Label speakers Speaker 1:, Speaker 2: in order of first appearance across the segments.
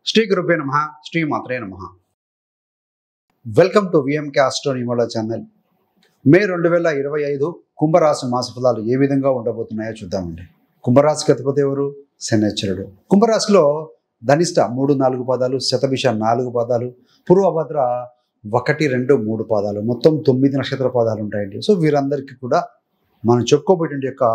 Speaker 1: శ్రీ గురుభ్యో నమః శ్రీ మాత్రే నమః. Welcome to VMK astro numerology channel. May 2025 కుంభరాశి మాస ఫలాలు ఏ విధంగా ఉండబోతున్నాయో చూద్దామండి. కుంభరాశికి అధిపతి ఎవరు? శనైశ్వరుడు. కుంభరాశిలో ధనిష్ట 3-4 పాదాలు, శతభిష 4 పాదాలు, పూర్వభద్ర 1, 2, 3 పాదాలు, మొత్తం 9 నక్షత్ర పాదాలు ఉంటాయండి. సో వీరందరికీ కూడా మనం చెప్పుకోబోయే యొక్క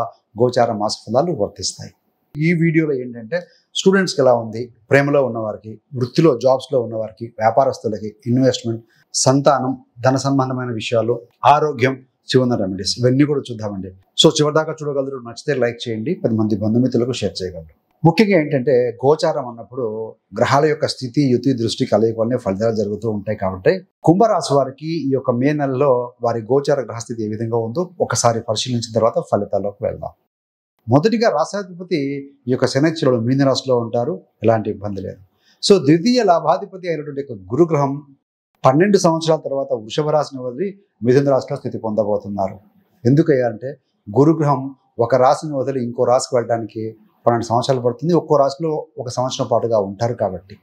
Speaker 1: గోచార మాస ఫలాలు వర్తిస్తాయి. ఈ వీడియోలో ఏంటంటే స్టూడెంట్స్కి ఎలా ఉంది, ప్రేమలో ఉన్నవారికి, వృత్తిలో జాబ్స్లో ఉన్నవారికి, వ్యాపారస్తులకి, ఇన్వెస్ట్మెంట్, సంతానం, ధన సంబంధమైన విషయాలు, ఆరోగ్యం, చివరి రెమెడీస్ ఇవన్నీ కూడా చూద్దామండి. సో చివరిదాకా చూడగలరు. నచ్చితే లైక్ చేయండి, 10 మంది బంధుమిత్రులకు షేర్ చేయగలరు. ముఖ్యంగా ఏంటంటే గోచారం అన్నప్పుడు గ్రహాల యొక్క స్థితి, యుతి, దృష్టి కలయిక వల్లే ఫలితాలు జరుగుతూ ఉంటాయి. కాబట్టి కుంభరాశి వారికి ఈ యొక్క మే నెలలో వారి గోచార గ్రహస్థితి ఏ విధంగా ఉందో ఒకసారి పరిశీలించిన తర్వాత ఫలితాల్లోకి వెళ్దాం. మొదటిగా రాశాధిపతి ఈ యొక్క శనైశ్వరుడు మీన రాశిలో ఉంటారు, ఎలాంటి ఇబ్బంది లేదు. సో ద్వితీయ లాభాధిపతి అయినటువంటి యొక్క గురుగ్రహం 12 సంవత్సరాల తర్వాత వృషభ రాశిని వదిలి మిథున రాశిలో స్థితి పొందబోతున్నారు. ఎందుకయ్యా అంటే గురుగ్రహం ఒక రాశిని వదిలి ఇంకో రాశికి వెళ్ళడానికి 12 సంవత్సరాలు పడుతుంది. ఒక్కో రాశిలో 1 సంవత్సరం పాటుగా ఉంటారు. కాబట్టి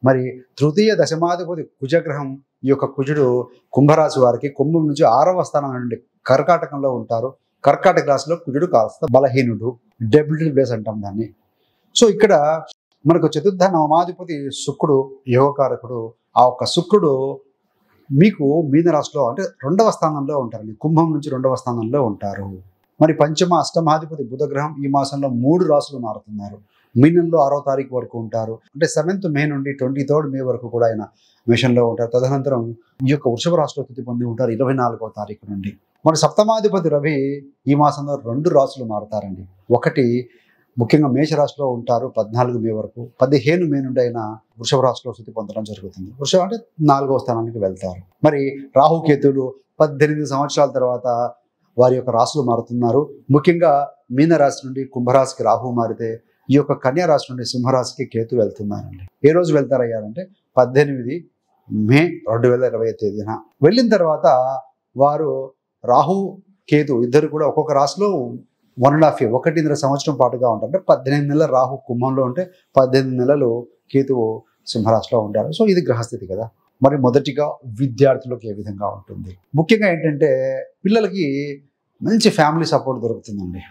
Speaker 1: మరి తృతీయ దశమాధిపతి కుజగ్రహం, ఈ యొక్క కుజుడు కుంభరాశి వారికి కుంభం నుంచి 6వ స్థానం నుండి కర్కాటకంలో ఉంటారు. కర్కాటక రాశిలో కుజుడు కాస్త బలహీనుడు, డెబిలిటీ ప్లేస్ అంటాం దాన్ని. సో ఇక్కడ మనకు చతుర్థ నవమాధిపతి శుక్రుడు యోగకారకుడు. ఆ ఒక్క శుక్రుడు మీకు మీన రాశిలో అంటే 2వ స్థానంలో ఉంటారండి. కుంభం నుంచి 2వ స్థానంలో ఉంటారు. మరి పంచమ అష్టమాధిపతి బుధగ్రహం ఈ మాసంలో 3 రాశులు మారుతున్నారు. మీనంలో 6వ తారీఖు వరకు ఉంటారు. అంటే 7th మే నుండి 23rd మే వరకు కూడా ఆయన మేషంలో ఉంటారు. తదనంతరం ఈ యొక్క వృషభ రాశిలో స్థితి పొంది ఉంటారు 24వ తారీఖు నుండి. మరి సప్తమాధిపతి రవి ఈ మాసంలో 2 రాశులు మారుతారండి. ఒకటి ముఖ్యంగా మేషరాశిలో ఉంటారు 14 మే వరకు. 15 మే నుండి ఆయన వృషభ రాశిలో స్థితి పొందడం జరుగుతుంది. వృషభ అంటే 4వ స్థానానికి వెళ్తారు. మరి రాహుకేతులు 18 సంవత్సరాల తర్వాత వారి యొక్క రాశులు మారుతున్నారు. ముఖ్యంగా మీన రాశి నుండి కుంభరాశికి రాహు మారితే ఈ యొక్క కన్యా రాశి నుండి సింహరాశికి కేతు వెళ్తున్నారండి. ఏ రోజు వెళ్తారయ్యారంటే 18 మే 2020 తేదీన వెళ్ళిన తర్వాత వారు రాహు కేతు ఇద్దరు కూడా ఒక్కొక్క రాశిలో 1.5 year 1.5 సంవత్సరం పాటుగా ఉంటారు. అంటే 18 నెలల రాహు కుంభంలో ఉంటే 18 నెలలు కేతువు సింహరాశిలో ఉంటారు. సో ఇది గ్రహస్థితి కదా. మరి మొదటిగా విద్యార్థులకు ఏ విధంగా ఉంటుంది? ముఖ్యంగా ఏంటంటే పిల్లలకి మంచి ఫ్యామిలీ సపోర్ట్ దొరుకుతుందండి.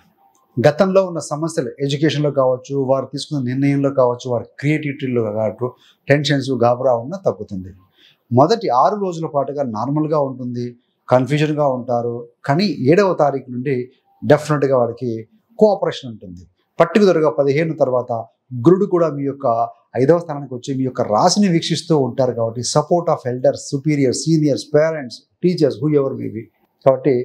Speaker 1: గతంలో ఉన్న సమస్యలు ఎడ్యుకేషన్లో కావచ్చు, వారు తీసుకున్న నిర్ణయంలో కావచ్చు, వారి క్రియేటివిటీలో కావచ్చు, టెన్షన్స్ గాబరా ఉన్నా తగ్గుతుంది. మొదటి 6 రోజుల పాటుగా నార్మల్గా ఉంటుంది, కన్ఫ్యూజన్గా ఉంటారు. కానీ 7వ తారీఖు నుండి డెఫినెట్గా వాడికి కోఆపరేషన్ ఉంటుంది. పర్టికులర్గా 15 తర్వాత గురుడు కూడా మీ యొక్క 5వ స్థానానికి వచ్చి మీ యొక్క రాశిని వీక్షిస్తూ ఉంటారు. కాబట్టి support of elders, superiors, seniors, parents, teachers, who ever maybe. కాబట్టి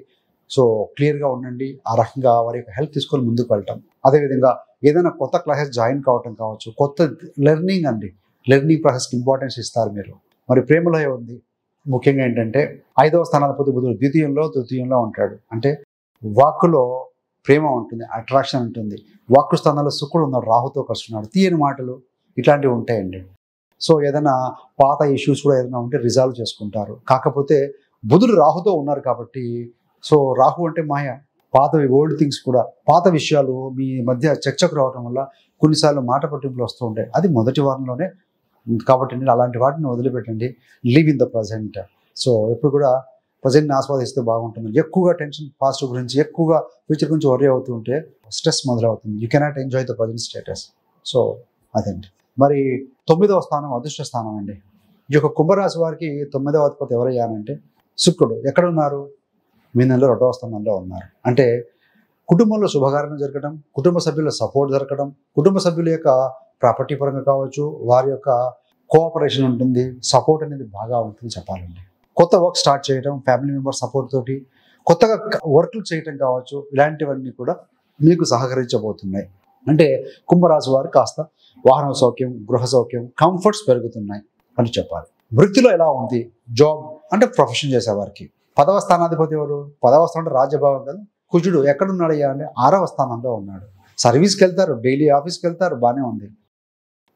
Speaker 1: సో క్లియర్గా ఉండండి. ఆ రకంగా వారి యొక్క హెల్ప్ తీసుకొని ముందుకు వెళ్ళటం. అదేవిధంగా ఏదైనా కొత్త క్లాసెస్ జాయిన్ కావటం కావచ్చు, కొత్త లెర్నింగ్ అండి, లెర్నింగ్ ప్రాసెస్కి ఇంపార్టెన్స్ ఇస్తారు మీరు. మరి ప్రేమలో ఉంది. ముఖ్యంగా ఏంటంటే 5వ స్థానాధిపతి బుధుడు ద్వితీయంలో తృతీయంలో ఉంటాడు. అంటే వాక్కులో ప్రేమ ఉంటుంది, అట్రాక్షన్ ఉంటుంది. వాక్కు స్థానంలో శుక్రుడు ఉన్నాడు, రాహుతో కలుస్తున్నాడు. తీయని మాటలు ఇట్లాంటివి ఉంటాయండి. సో ఏదైనా పాత ఇష్యూస్ కూడా ఏదైనా ఉంటే రిజాల్వ్ చేసుకుంటారు. కాకపోతే బుధుడు రాహుతో ఉన్నారు కాబట్టి సో రాహు అంటే మాయ, పాతవి ఓల్డ్ థింగ్స్ కూడా, పాత విషయాలు మీ మధ్య చర్చకు రావడం వల్ల కొన్నిసార్లు మాట పట్టింపులు వస్తూ ఉంటాయి. అది మొదటి వారంలోనే. కాబట్టి నేను అలాంటి వాటిని వదిలిపెట్టండి. Live in the present. So ఎప్పుడు కూడా ప్రజెంట్ని ఆస్వాదిస్తే బాగుంటుంది. ఎక్కువగా టెన్షన్ పాస్ట్ గురించి, ఎక్కువగా ఫ్యూచర్ గురించి వరీ అవుతూ ఉంటే స్ట్రెస్ మొదలవుతుంది. You cannot enjoy the present status. So అదండి. మరి 9వ స్థానం అదృష్ట స్థానం అండి. ఈ యొక్క కుంభరాశి వారికి 9వ అధిపతి ఎవరయ్యానంటే శుక్రుడు. ఎక్కడున్నారు? మీనంలో 2వ స్థానంలో ఉన్నారు. అంటే కుటుంబంలో శుభకార్యం జరగడం, కుటుంబ సభ్యుల సపోర్ట్ దొరకడం, కుటుంబ సభ్యుల యొక్క ప్రాపర్టీ పరంగా కావచ్చు, వారి యొక్క కోఆపరేషన్ ఉంటుంది, సపోర్ట్ అనేది బాగా ఉంటుంది చెప్పాలండి. కొత్త వర్క్ స్టార్ట్ చేయడం, ఫ్యామిలీ మెంబర్ సపోర్ట్ తోటి కొత్తగా వర్క్లు చేయటం కావచ్చు, ఇలాంటివన్నీ కూడా మీకు సహకరించబోతున్నాయి. అంటే కుంభరాశి వారు కాస్త వాహన సౌఖ్యం, గృహ సౌఖ్యం, కంఫర్ట్స్ పెరుగుతున్నాయి అని చెప్పాలి. వృత్తిలో ఎలా ఉంది? జాబ్ అంటే ప్రొఫెషన్ చేసేవారికి 10వ స్థానాధిపతి ఎవరు? 10వ స్థానం రాజ్యభావం కదా. కుజుడు ఎక్కడున్నాడయ్యా అంటే 6వ స్థానంలో ఉన్నాడు. సర్వీస్కి వెళ్తారు, డైలీ ఆఫీస్కి వెళ్తారు, బాగానే ఉంది.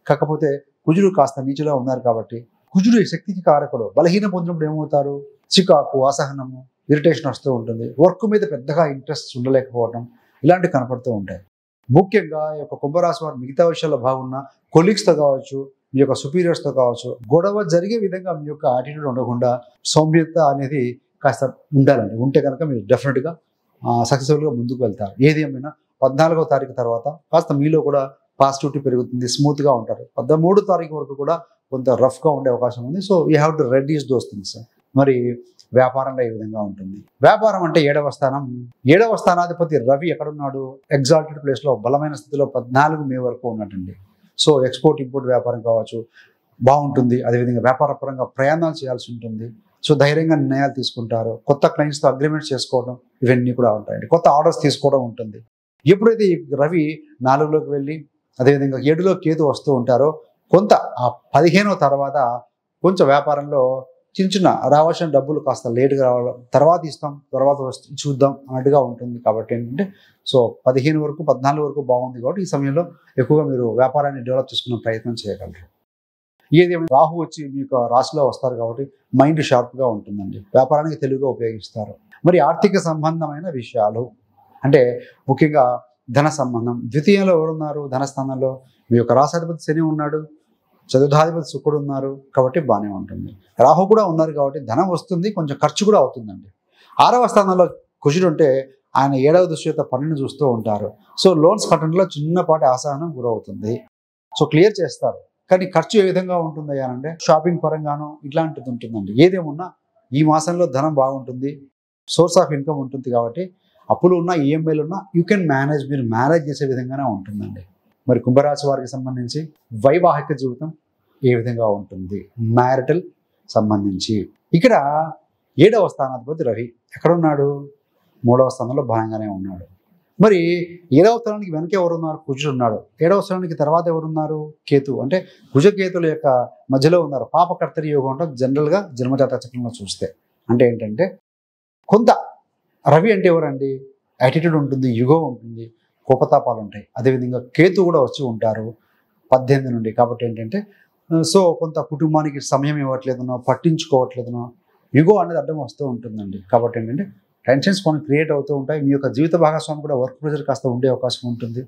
Speaker 1: కాకపోతే కుజుడు కాస్త నీచులో ఉన్నారు కాబట్టి కుజుడు శక్తికి కారకుడు. బలహీన పొందినప్పుడు ఏమవుతారు? చికాకు, అసహనము, ఇరిటేషన్ వస్తూ ఉంటుంది. వర్క్ మీద పెద్దగా ఇంట్రెస్ట్ ఉండలేకపోవడం ఇలాంటివి కనపడుతూ ఉంటాయి. ముఖ్యంగా ఈ యొక్క కుంభరాశి వారు మిగతా విషయాల్లో బాగున్నా కొలీగ్స్తో కావచ్చు, మీ యొక్క సుపీరియర్స్తో కావచ్చు, గొడవ జరిగే విధంగా మీ యొక్క యాటిట్యూడ్ ఉండకుండా సౌమ్యత అనేది కాస్త ఉండాలండి. ఉంటే కనుక మీరు డెఫినెట్గా సక్సెస్ఫుల్గా ముందుకు వెళ్తారు. ఏది ఏమైనా 14వ తారీఖు తర్వాత కాస్త మీలో కూడా పాజిటివిటీ పెరుగుతుంది, స్మూత్గా ఉంటారు. 13వ తారీఖు వరకు కూడా కొంత రఫ్గా ఉండే అవకాశం ఉంది. So you have to reduce those things. మరి వ్యాపారంలో ఏ విధంగా ఉంటుంది? వ్యాపారం అంటే 7వ స్థానం. 7వ స్థానాధిపతి రవి ఎక్కడున్నాడు? ఎగ్జాల్టెడ్ ప్లేస్లో బలమైన స్థితిలో 14 మే వరకు ఉన్నట్టండి. సో ఎక్స్పోర్ట్ ఇంపోర్ట్ వ్యాపారం కావచ్చు బాగుంటుంది. అదేవిధంగా వ్యాపార పరంగా ప్రయాణాలు చేయాల్సి ఉంటుంది. సో ధైర్యంగా నిర్ణయాలు తీసుకుంటారు. కొత్త క్లయింట్స్తో అగ్రిమెంట్స్ చేసుకోవడం ఇవన్నీ కూడా ఉంటాయండి. కొత్త ఆర్డర్స్ తీసుకోవడం ఉంటుంది. ఎప్పుడైతే ఈ రవి 4లోకి వెళ్ళి అదేవిధంగా 7లో కేతు వస్తూ ఉంటారో కొంత ఆ 15వ తర్వాత కొంచెం వ్యాపారంలో చిన్న చిన్న రావాల్సిన డబ్బులు కాస్త లేట్గా రావడం, తర్వాత ఇస్తాం, తర్వాత చూద్దాం అన్నట్టుగా ఉంటుంది. కాబట్టి ఏంటంటే సో 15 వరకు 14 వరకు బాగుంది కాబట్టి ఈ సమయంలో ఎక్కువగా మీరు వ్యాపారాన్ని డెవలప్ చేసుకునే ప్రయత్నం చేయగలరు. ఏదేమైనా రాహు వచ్చి మీ యొక్క రాశిలో వస్తారు కాబట్టి మైండ్ షార్ప్గా ఉంటుందండి. వ్యాపారానికి తెలివిగా ఉపయోగిస్తారు. మరి ఆర్థిక సంబంధమైన విషయాలు అంటే ముఖ్యంగా ధన సంబంధం. ద్వితీయంలో ఎవరున్నారు? ధనస్థానంలో మీ యొక్క రాశాధిపతి శని ఉన్నాడు, చతుర్థాధిపతి శుక్రుడు ఉన్నారు కాబట్టి బాగానే ఉంటుంది. రాహు కూడా ఉన్నారు కాబట్టి ధనం వస్తుంది, కొంచెం ఖర్చు కూడా అవుతుందండి. 6వ స్థానంలో కుజుడు ఉంటే ఆయన 7వ దృష్టి యొక్క పనిని చూస్తూ ఉంటారు. సో లోన్స్ కట్టడంలో చిన్నపాటి అసహనం గురవుతుంది. సో క్లియర్ చేస్తారు, కానీ ఖర్చు ఏ విధంగా ఉంటుంది అంటే షాపింగ్ పరంగానూ ఇట్లాంటిది ఉంటుందండి. ఏదేమున్నా ఈ మాసంలో ధనం బాగుంటుంది, సోర్స్ ఆఫ్ ఇన్కమ్ ఉంటుంది కాబట్టి అప్పులు ఉన్నా ఈఎంఐలు ఉన్నా యూ కెన్ మేనేజ్, మీరు మేనేజ్ చేసే విధంగానే ఉంటుందండి. మరి కుంభరాశి వారికి సంబంధించి వైవాహిక జీవితం ఏ విధంగా ఉంటుంది? మ్యారిటల్ సంబంధించి ఇక్కడ 7వ స్థానాధిపతి రవి ఎక్కడున్నాడు? 3వ స్థానంలో భాగంగానే ఉన్నాడు. మరి 7వ స్థానానికి వెనక ఎవరున్నారు? కుజుడు ఉన్నాడు. 7వ స్థానానికి తర్వాత ఎవరున్నారు? కేతు. అంటే కుజకేతుల యొక్క మధ్యలో ఉన్నారు. పాపకర్తరి యోగం అంటే జనరల్గా జన్మజాతక చక్రంలో చూస్తే అంటే ఏంటంటే కొంత రవి అంటే ఎవరండి? యాటిట్యూడ్ ఉంటుంది, యుగో ఉంటుంది, కోపతాపాలు ఉంటాయి. అదేవిధంగా కేతు కూడా వచ్చి ఉంటారు 18 నుండి. కాబట్టి ఏంటంటే సో కొంత కుటుంబానికి సమయం ఇవ్వట్లేదనో, పట్టించుకోవట్లేదనో యుగో అనేది అడ్డం వస్తూ ఉంటుందండి. కాబట్టి ఏంటంటే టెన్షన్స్ కొన్ని క్రియేట్ అవుతూ ఉంటాయి. మీ యొక్క జీవిత భాగస్వామి కూడా వర్క్ ప్రెషర్ కాస్త ఉండే అవకాశం ఉంటుంది.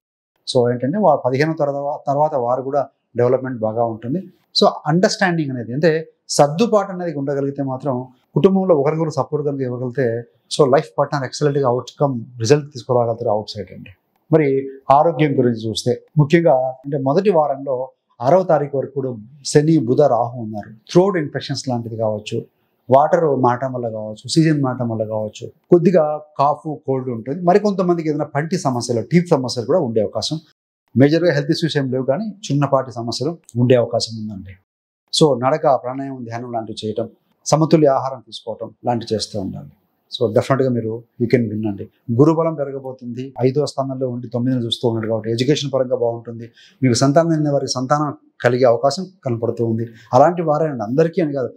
Speaker 1: సో ఏంటంటే 15వ తర్వాత వారు కూడా డెవలప్మెంట్ బాగా ఉంటుంది. సో అండర్స్టాండింగ్ అనేది అంటే సర్దుబాటు అనేది ఉండగలిగితే మాత్రం కుటుంబంలో ఒకరికొకరు సపోర్ట్ కనుక ఇవ్వగలిగితే సో లైఫ్ పార్ట్నర్ ఎక్సలెంట్గా అవుట్కమ్ రిజల్ట్ తీసుకురాగలుగుతారు అవుట్ సైడ్ అండి. మరి ఆరోగ్యం గురించి చూస్తే ముఖ్యంగా అంటే మొదటి వారంలో 6వ తారీఖు వరకు కూడా శని బుధ రాహు ఉన్నారు. థ్రోట్ ఇన్ఫెక్షన్స్ లాంటిది కావచ్చు, వాటర్ మారటం వల్ల కావచ్చు, సీజన్ మారటం వల్ల కావచ్చు, కొద్దిగా కాఫ్ కోల్డ్ ఉంటుంది. మరి కొంతమందికి ఏదైనా పంటి సమస్యలు, టీత్ సమస్యలు కూడా ఉండే అవకాశం, మేజర్గా హెల్త్ ఇష్యూస్ ఏం లేవు కానీ చిన్నపాటి సమస్యలు ఉండే అవకాశం ఉందండి. సో నడక, ప్రాణాయామం, ధ్యానం లాంటివి చేయటం, సమతుల్య ఆహారం తీసుకోవటం లాంటివి చేస్తూ ఉండాలి. సో డెఫినెట్గా మీరు యూ కెన్ విన్ అండి. గురుబలం పెరగబోతుంది. 5వ స్థానంలో ఉండి 9ని చూస్తూ ఉన్నాడు కాబట్టి ఎడ్యుకేషన్ పరంగా బాగుంటుంది. మీకు సంతానం లేని వారికి సంతానం కలిగే అవకాశం కనపడుతూ ఉంది. అలాంటి వారేనండి, అందరికీ అని కాదు,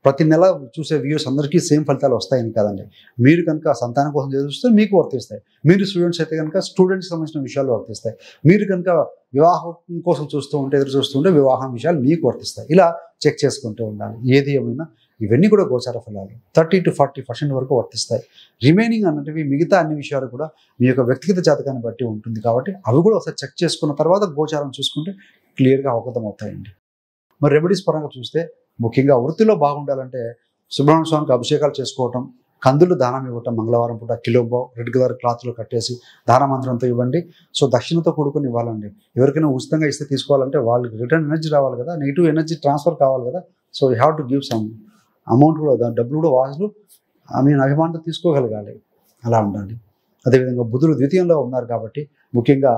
Speaker 1: ప్రతి నెల చూసే వ్యూస్ అందరికీ సేమ్ ఫలితాలు వస్తాయని కాదండి. మీరు కనుక సంతానం కోసం చూస్తే మీకు వర్తిస్తాయి. మీరు స్టూడెంట్స్ అయితే కనుక స్టూడెంట్స్కి సంబంధించిన విషయాలు వర్తిస్తాయి. మీరు కనుక వివాహం కోసం చూస్తూ ఉంటే, ఎదురు చూస్తూ ఉంటే వివాహం విషయాలు మీకు వర్తిస్తాయి. ఇలా చెక్ చేసుకుంటూ ఉండాలి. ఏది ఏమైనా ఇవన్నీ కూడా గోచార ఫలాలు 30 to 40% వరకు వర్తిస్తాయి. రిమైనింగ్ అన్నటివి మిగతా అన్ని విషయాలు కూడా మీ యొక్క వ్యక్తిగత జాతకాన్ని బట్టి ఉంటుంది కాబట్టి అవి కూడా ఒకసారి చెక్ చేసుకున్న తర్వాత గోచారం చూసుకుంటే క్లియర్గా అవగతం అవుతాయండి. మరి రెమెడీస్ పరంగా చూస్తే ముఖ్యంగా వృత్తిలో బాగుండాలంటే సుబ్రహ్మణ్య స్వామికి అభిషేకాలు చేసుకోవటం, కందులు దానం ఇవ్వటం, మంగళవారం పూట కిలోబో రెడ్ కలర్ క్లాత్లో కట్టేసి దాన మంత్రంతో ఇవ్వండి. సో దక్షిణతో కూడుకొని ఇవ్వాలండి. ఎవరికైనా ఉచితంగా ఇస్తే తీసుకోవాలంటే వాళ్ళకి రిటర్న్ ఎనర్జీ రావాలి కదా, నెగిటివ్ ఎనర్జీ ట్రాన్స్ఫర్ కావాలి కదా. So you have to give some amount కూడా, దాని డబ్బులు కూడా వాసులు అభిమానంతో తీసుకోగలగాలి. అలా ఉండాలి. అదేవిధంగా బుధుడు ద్వితీయంలో ఉన్నారు కాబట్టి ముఖ్యంగా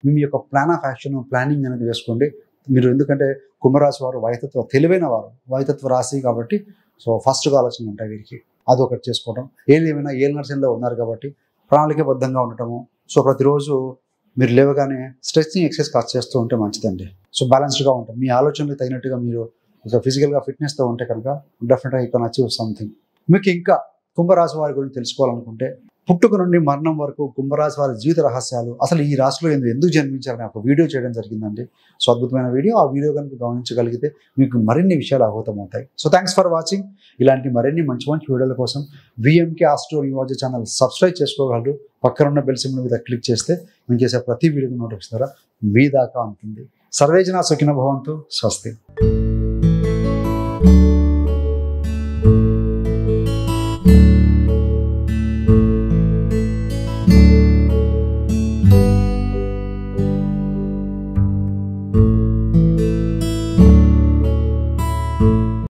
Speaker 1: మీ యొక్క ప్లాన్ ఆఫ్ యాక్షన్, ప్లానింగ్ అనేది వేసుకోండి. మీరు ఎందుకంటే కుంభరాశి వారు వాయుతత్వ తెలివైన వారు, వాయుతత్వ రాశి కాబట్టి సో ఫాస్ట్గా ఆలోచనలు ఉంటాయి వీరికి. అదొకటి చేసుకోవడం. ఏమైనా నర్సరీలో ఉన్నారు కాబట్టి ప్రణాళికబద్ధంగా ఉండటము. సో ప్రతిరోజు మీరు లేవగానే స్ట్రెచింగ్ ఎక్సర్సైజ్ కాస్త చేస్తూ ఉంటే మంచిదండి. సో బ్యాలెన్స్డ్గా ఉంటుంది. మీ ఆలోచనలకు తగినట్టుగా మీరు ఫిజికల్గా ఫిట్నెస్తో ఉంటే కనుక డెఫినెట్గా యూ కెన్ అచీవ్ సంథింగ్. మీకు ఇంకా కుంభరాశి వారి గురించి తెలుసుకోవాలనుకుంటే పుట్టుక నుండి మరణం వరకు కుంభరాశి వారి జీవిత రహస్యాలు, అసలు ఈ రాశిలో ఎందుకు జన్మించారని ఒక వీడియో చేయడం జరిగిందండి. సో అద్భుతమైన వీడియో. ఆ వీడియో కనుక గమనించగలిగితే మీకు మరిన్ని విషయాలు అవగతమవుతాయి. So thanks for watching. ఇలాంటి మరిన్ని మంచి మంచి వీడియోల కోసం VMK astro numerology channel subscribe చేసుకోగలరు. పక్కనున్న బెల్ సింబల్ మీద క్లిక్ చేస్తే మేము చేసే ప్రతి వీడియో నోటిఫికేషన్ ద్వారా మీ దాకా ఉంటుంది. సర్వేజన సుఖినో భవంతు. స్వస్తి.